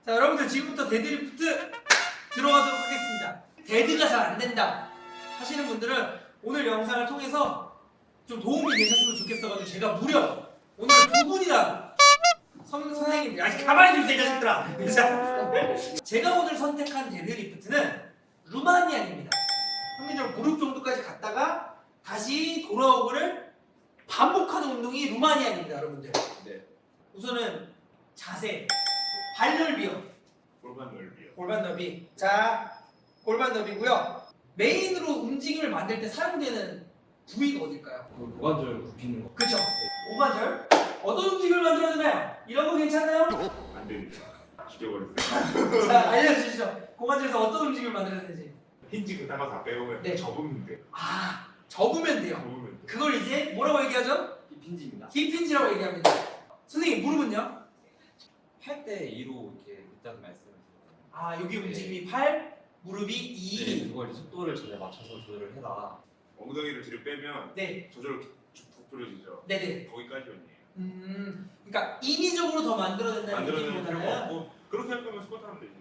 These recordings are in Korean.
자, 여러분들 지금부터 데드리프트 들어가도록 하겠습니다. 데드가 잘 안 된다 하시는 분들은 오늘 영상을 통해서 좀 도움이 되셨으면 좋겠어가지고 제가 무려 오늘 두 분이나 선생님, 아니 가만히 좀 있어 이 자식들아. 제가 오늘 선택한 데드리프트는 루마니안입니다. 평균적으로 무릎 정도까지 갔다가 다시 돌아오고를 반복하는 운동이 루마니안입니다, 여러분들. 네. 우선은 자세, 발 넓이요. 골반 넓이요. 골반 넓이. 자, 골반 넓이고요. 메인으로 움직임을 만들 때 사용되는 부위가 어딜까요? 그 고관절 굽히는 거. 그쵸? 오관절. 어떤 움직임을 만들어주나요? 이런 거 괜찮나요? 안 됩니다. 죽여버렸어요. 자, 알려주시죠. 고관절에서 어떤 움직임을 만들어야 되지? 힌지 그나마 다 빼오면 네. 접으면 돼요. 아, 접으면 돼요. 접으면 돼요. 그걸 이제 뭐라고 얘기하죠? 힙힌지입니다. 힙힌지라고 얘기합니다. 선생님, 무릎은요? 8대 2로 이렇게 있다는 말씀을 드렸잖아요. 아, 여기 움직임이 8, 무릎이 2. 네, 그걸 이제 속도를 전에 맞춰서 조절을 해라. 엉덩이를 뒤로 빼면 네, 저절로 쭉 부풀어지죠. 네네. 거기까지만이에요. 그러니까 인위적으로 더 만들어낸다는 만들어내는 필요가 느낌보다는. 없고 그렇게 할 거면 스쿼트 하면 되지.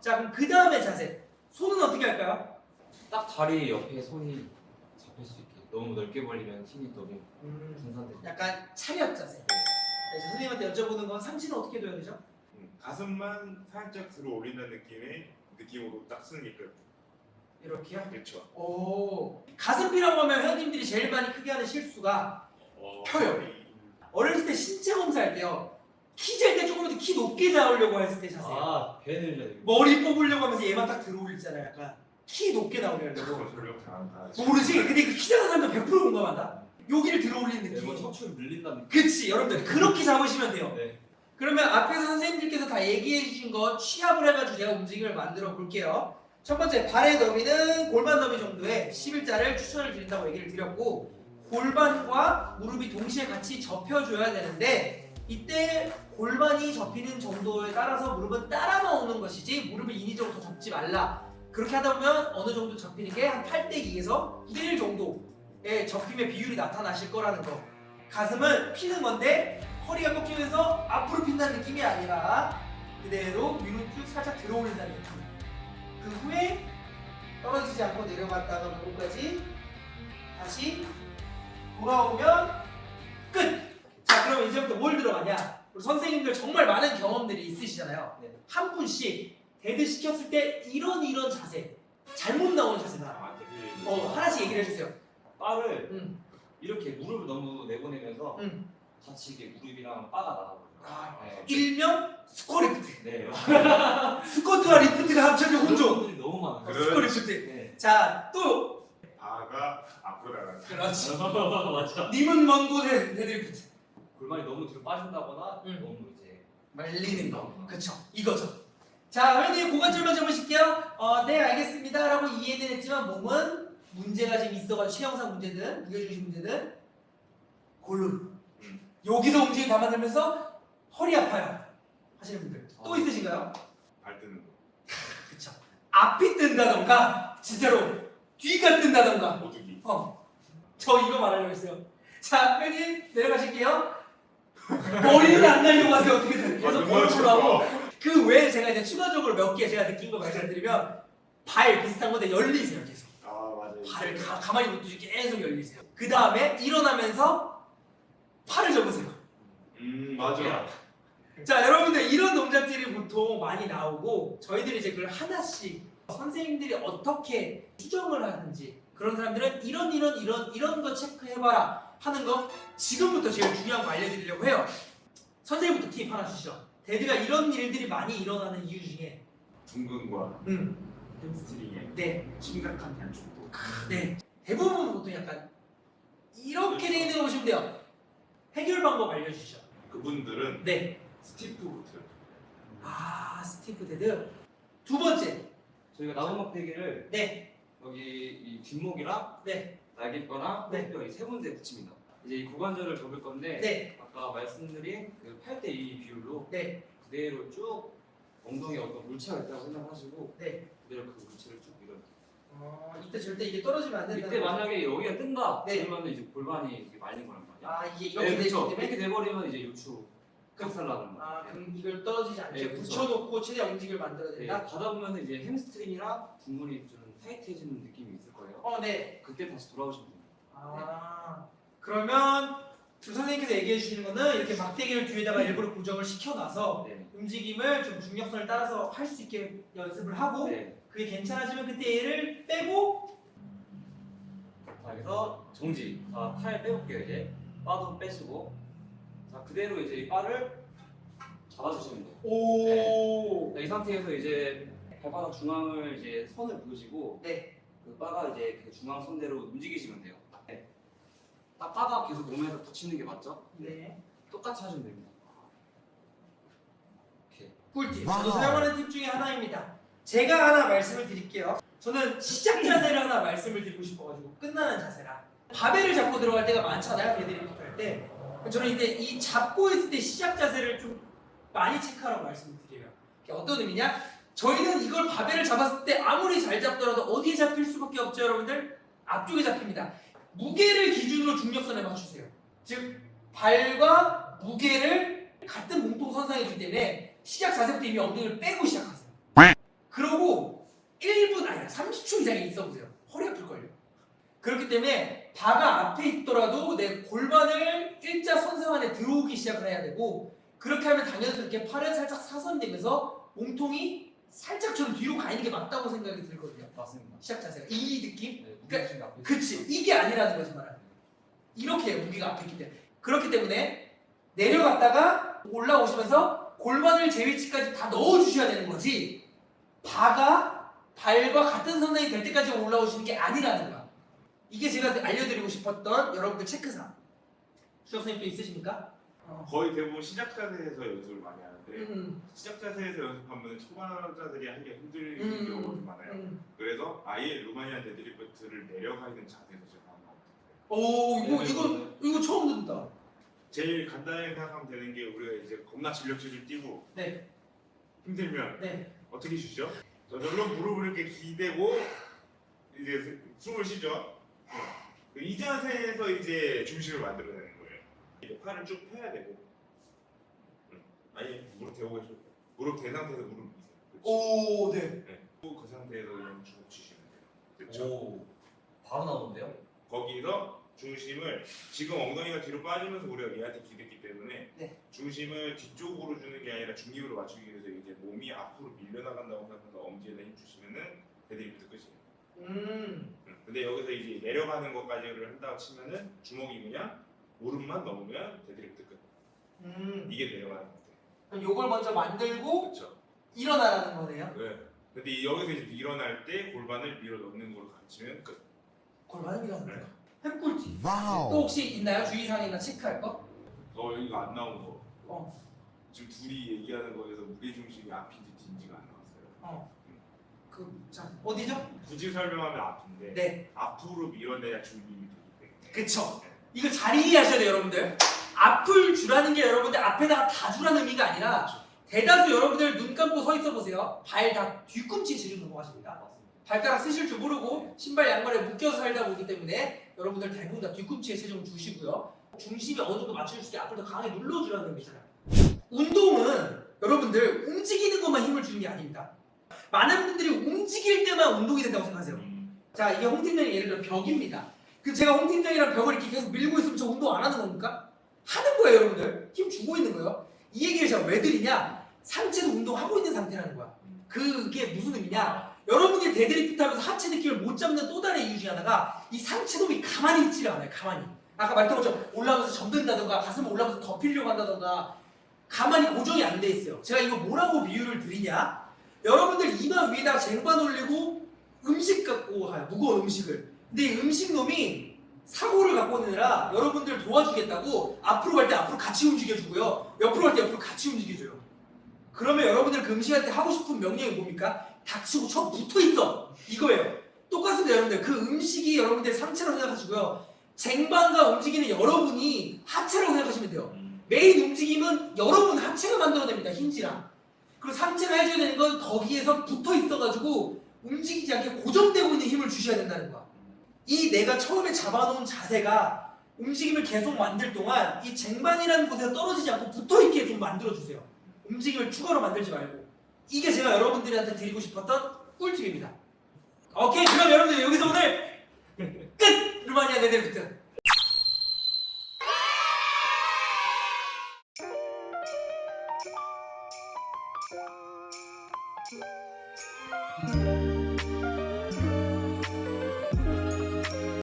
자, 그럼 그 다음에 자세. 손은 어떻게 할까요? 딱 다리 옆에 손이 잡힐 수 있게. 너무 넓게 벌리면 힘이 너무 분산됩니다. 약간 차렷 자세. 네. 자, 이제 선생님한테 여쭤보는 건 상체는 어떻게 둬야 되죠? 가슴만 살짝 들어 올린다는 느낌으로 딱 쓰니까 이렇게요? 그렇죠. 오. 가슴피라고 하면 회원님들이 제일 많이 크게 하는 실수가 펴요. 어렸을 때 신체 검사할 때요. 키 잴 때 조금 더 키 높게 잡으려고 했을 때 자세요. 아, 배를 늘려야 되고. 머리 뽑으려고 하면서 얘만 딱 들어올리잖아요. 약간 키 높게 나오려고. 설명 잘한다. 모르지? 근데 그 키 작은 사람도 100% 공감한다. 여기를 들어올리는 네, 뭐 느낌. 척추를 늘린다는 느낌. 그치, 여러분들 그렇게 잡으시면 돼요. 네. 그러면 앞에서 선생님들께서 다 얘기해 주신 거 취합을 해가지고 제가 움직임을 만들어 볼게요. 첫 번째, 발의 너비는 골반 너비 정도의 11자를 추천을 드린다고 얘기를 드렸고, 골반과 무릎이 동시에 같이 접혀줘야 되는데 이때 골반이 접히는 정도에 따라서 무릎은 따라 나오는 것이지 무릎을 인위적으로 더 접지 말라. 그렇게 하다 보면 어느 정도 접히는 게 한 8대 2에서 9대 1 정도의 접힘의 비율이 나타나실 거라는 거. 가슴은 피는 건데 허리가 꺾이면서 앞으로 핀다는 느낌이 아니라 그대로 위로 쭉 살짝 들어올린다는 느낌. 그 후에 떨어지지 않고 내려갔다가 무릎까지 다시 돌아오면 끝! 자, 그럼 이제부터 뭘 들어가냐? 우리 선생님들 정말 많은 경험들이 있으시잖아요. 네. 한 분씩 데드 시켰을 때 이런 자세, 잘못 나오는 자세다. 하나씩 얘기를 해주세요. 바를 이렇게 무릎을 너무 내보내면서 응. 같이 이게 무릎이랑 바가 나가거든요. 아, 네. 일명 스쿼리프트. 네. 스쿼트와 리프트가 합쳐진 그런 혼종. 분들이 너무 많아요. 그래. 스쿼리프트. 네. 자, 또 바가 앞으로 나가는. 그렇지. 맞죠. 님은 먼 곳에 데드리프트. 골반이 너무 뒤로 빠진다거나 너무 이제 말리는 거. 그쵸. 이거죠. 자, 회원님 고관절만 잡으실게요. 네, 알겠습니다. 라고 이해는 했지만 몸은 문제가 지금 있어가지고 체형상 문제든 무게중심 문제든 골룸. 여기서 움직임 다 만들면서 허리 아파요 하시는 분들 또 있으신가요? 발 뜨는 거. 그쵸. 앞이 뜬다던가 진짜로 뒤가 뜬다던가. 모두기. 저 이거 말하려고 했어요. 자, 회원님 내려가실게요. 머리를 안 날려고 하세요. 어떻게든 계속 골프로 하고. 그 외에 제가 이제 추가적으로 몇 개 제가 느낀 거 말씀드리면 발 비슷한 건데 열리세요 계속. 아 맞아요. 발을 가만히 못 두시고 계속 열리세요. 그 다음에 일어나면서 팔을 접으세요. 맞아. 자, 여러분들 이런 동작들이 보통 많이 나오고 저희들이 이제 그걸 하나씩 선생님들이 어떻게 수정을 하는지 그런 사람들은 이런 거 체크해봐라 하는 거 지금부터 제일 중요한 거 알려드리려고 해요. 선생님부터 팁 하나 주시죠. 데드가 이런 일들이 많이 일어나는 이유 중에 둥근과 햄스트링에 네, 심각한 단축도. 네, 대부분 보통 약간 이렇게 돼 있는 거 보시면 돼요. 해결 방법 알려주시죠. 그분들은 네, 스티프 부트. 아, 스티프 데드. 두 번째, 저희가 나무막 베개를 네, 여기 이 뒷목이랑 네, 날개뼈랑 네. 허리뼈 이세 군데 붙입니다. 이제 이 고관절을 접을 건데 네, 아까 말씀드린 그 8대 2 비율로 네, 그대로 쭉 엉덩이에 어떤 물체가 있다고 생각하시고 네. 그대로 그 물체를 쭉 밀어요. 이때 절대 이게 떨어지면 안 된다. 이때 만약에 여기가 뜬다 네. 그러면 이제 골반이 이게 말린 거란 말이야. 이게 이렇게 되기 그렇죠. 때문에 이렇게 돼버리면 이제 요추 각살나는 거. 아 그럼 이걸 떨어지지 않게 네, 그쵸. 붙여놓고 최대한 움직임을 만들어야 네, 된다? 가다 보면 이제 햄스트링이랑 분물이 좀 타이트해지는 느낌이 있을 거예요. 네. 그때 다시 돌아오시면 돼요. 그러면 주 선생님께서 얘기해 주시는 거는 이렇게 막대기를 뒤에다가 일부러 고정을 시켜놔서 네. 움직임을 좀 중력선을 따라서 할 수 있게 연습을 하고 네. 그게 괜찮아지면 그때 얘를 빼고 자, 여기서 정지. 자, 팔 빼볼게요. 이제 바도 빼시고, 자 그대로 이제 이 바를 잡아주시면 돼요. 오. 자, 이 상태에서 이제 발바닥 중앙을 이제 선을 그으시고, 네. 그 바가 이제 그 중앙 선대로 움직이시면 돼요. 네. 딱 바가 계속 몸에서 붙이는 게 맞죠? 네. 똑같이 하시면 됩니다. 이렇게. 꿀팁. 저도 사용하는 팁 중에 하나입니다. 제가 하나 말씀을 드릴게요. 저는 시작 자세를 하나 말씀을 드리고 싶어가지고 끝나는 자세라. 바벨을 잡고 들어갈 때가 많잖아요. 데드리프트 할 때. 저는 이제 이 잡고 있을 때 시작 자세를 좀 많이 체크하라고 말씀을 드려요. 이게 어떤 의미냐? 저희는 이걸 바벨을 잡았을 때 아무리 잘 잡더라도 어디에 잡힐 수밖에 없죠, 여러분들? 앞쪽에 잡힙니다. 무게를 기준으로 중력선에 맞추세요. 즉 발과 무게를 같은 몸통 선상에 두기 때문에 시작 자세부터 이미 엉덩이를 빼고 시작하세요. 그러고 1분 아니라 30초 이상이 있어보세요. 허리 아플걸요. 그렇기 때문에 바가 앞에 있더라도 내 골반을 일자 선상 안에 들어오기 시작을 해야 되고, 그렇게 하면 당연스럽게 팔은 살짝 사선되면서 몸통이 살짝 좀 뒤로 가 있는 게 맞다고 생각이 들거든요. 맞습니다. 시작 자세가 이 느낌? 네, 무게중심 앞에 그치, 이게 아니라는 거지 말하는. 이렇게 해요, 무게가 앞에 있기 때문에. 그렇기 때문에 내려갔다가 올라오시면서 골반을 제 위치까지 다 넣어주셔야 되는 거지, 바가 발과 같은 선상이 될 때까지 올라오시는 게 아니라는 거야. 이게 제가 알려드리고 싶었던 여러분들 체크사항. 수석 선생님 또 있으십니까? 거의 대부분 시작 자세에서 연습을 많이 하는데 음, 시작 자세에서 연습하면 초반자들이 하기가 힘든 음, 경우가 좀 많아요. 음. 그래서 아예 루마니안 데드리프트를 내려가 있는 자세에서 제가 하는 것 같아요. 오, 네, 이거 처음 듣는다. 제일 간단하게 생각하면 되는 게, 우리가 이제 겁나 진력질을 뛰고 네, 힘들면 네. 어떻게 쉬죠? 저절로 무릎을 이렇게 기대고 이제 숨을 쉬죠. 이 자세에서 이제 중심을 만들어내는 거예요. 이제 팔을 쭉 펴야 되고, 아예 무릎 대고 계셔도 돼요. 무릎 대 상태에서 무릎 미세요. 오, 네. 그 상태에서 그냥 쭉 치시면 돼요. 그렇죠? 오, 바로 나오는데요? 거기서 중심을, 지금 엉덩이가 뒤로 빠지면서 우리가 얘한테 기댔기 때문에 네. 중심을 뒤쪽으로 주는 게 아니라 중립으로 맞추기 위해서 이제 몸이 앞으로 밀려나간다고 생각해서 엄지에다 힘 주시면은 데드리프트 끝이에요. 근데 여기서 이제 내려가는 것까지를 한다고 치면은 주먹이 그냥 무릎만 넘으면 데드리프트 끝. 이게 내려가는 것 같아요. 그럼 요걸 먼저 만들고 그렇죠. 일어나라는 거네요. 네. 근데 여기서 이제 일어날 때 골반을 밀어 넣는 걸로 가르치면 끝. 골반을 밀어넣는 네. 거. 햄꿀팁. 또 와우. 혹시 있나요? 주의사항이나 체크할 거? 이거 안 나온 거. 어. 지금 둘이 얘기하는 거에서 무게 중심이 앞인지 뒤인지가 안 나왔어요. 자, 어디죠? 굳이 설명하면 앞인데 네. 앞으로 밀어내야 중립이 되기 때문에. 그쵸. 네. 이거 잘 이해하셔야 돼요, 여러분들. 앞을 주라는 게 여러분들 앞에다가 다 주라는 의미가 아니라, 대다수 여러분들 눈 감고 서 있어 보세요. 발 다 뒤꿈치 지르고 넘어가십니다. 발가락 쓰실 줄 모르고 신발 양말에 묶여서 살다 보기 때문에 여러분들 대부분 다 뒤꿈치에 체중을 주시고요. 중심이 어느 정도 맞출 수 있게 앞을 더 강하게 눌러주라는 의미잖아요. 운동은 여러분들 움직이는 것만 힘을 주는 게 아닙니다. 많은 분들이 움직일 때만 운동이 된다고 생각하세요. 자, 이게 홍팀장이 예를 들어 벽입니다. 그럼 제가 홍팀장이랑 벽을 이렇게 계속 밀고 있으면 저 운동 안 하는 겁니까? 하는 거예요, 여러분들. 힘 주고 있는 거예요. 이 얘기를 제가 왜 드리냐? 상체도 운동하고 있는 상태라는 거야. 그게 무슨 의미냐? 여러분들이 데드리프트 하면서 하체 느낌을 못 잡는 또 다른 이유 중에 하나가 이 상체 놈이 가만히 있지가 않아요. 가만히. 아까 말했던 것처럼 올라가면서 접는다던가 가슴 올라가면서 덮이려고 한다던가 가만히 고정이 안 돼 있어요. 제가 이거 뭐라고 비유를 드리냐? 여러분들 이마 위에다가 쟁반 올리고 음식 갖고 가요. 무거운 음식을. 근데 이 음식 놈이 사고를 갖고 오느라 여러분들 도와주겠다고 앞으로 갈 때 앞으로 같이 움직여주고요. 옆으로 갈 때 옆으로 같이 움직여줘요. 그러면 여러분들 그 음식한테 하고 싶은 명령이 뭡니까? 닥치고 쳐 붙어있어. 이거예요. 똑같습니다, 여러분들. 그 음식이 여러분들 상체라고 생각하시고요. 쟁반과 움직이는 여러분이 하체라고 생각하시면 돼요. 메인 움직임은 여러분 하체가 만들어냅니다. 힌지랑. 그리고 상체가 해줘야 되는 건 거기에서 붙어있어가지고 움직이지 않게 고정되고 있는 힘을 주셔야 된다는 거야. 이 내가 처음에 잡아놓은 자세가 움직임을 계속 만들 동안 이 쟁반이라는 곳에 떨어지지 않고 붙어있게 좀 만들어주세요. 움직임을 추가로 만들지 말고. 이게 제가 여러분들한테 드리고 싶었던 꿀팁입니다. 오케이, 그럼 여러분들 여기서 오늘 끝! 루마니아 네덜비트. Thank